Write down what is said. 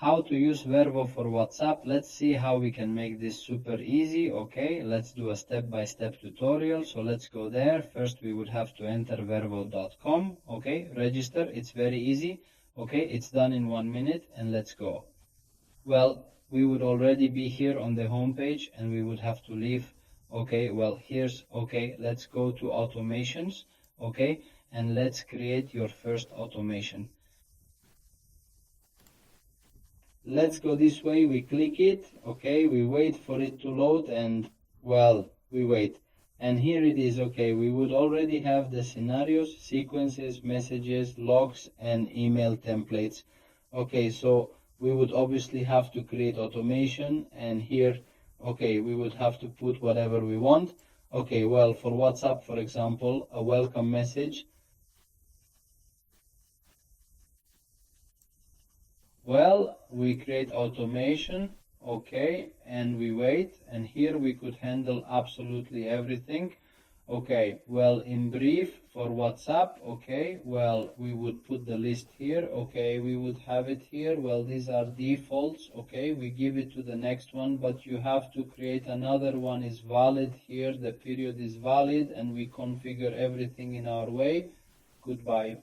how to use Vervo for WhatsApp. Let's see how we can make this super easy. Okay, let's do a step-by-step tutorial. So let's go there. First, we would have to enter vervo.com. Okay, register. It's very easy. Okay, it's done in 1 minute, and let's go. Well, we would already be here on the home page, and we would have to leave. Okay, well, let's go to automations. Okay, and let's create your first automation. Let's go this way. We click it. Okay, we wait for it to load, and well, we wait. And here it is. Okay, we would already have the scenarios, sequences, messages, logs, and email templates. Okay, so we would obviously have to create automation, and here, okay, we would have to put whatever we want. Okay, well, for WhatsApp, for example, a welcome message. Well, we create automation, okay, and we wait, and here we could handle absolutely everything. Okay, well, in brief for WhatsApp, okay, well, we would put the list here, okay, we would have it here. Well, these are defaults, okay, we give it to the next one, but you have to create another one is valid here, the period is valid, and we configure everything in our way. Goodbye.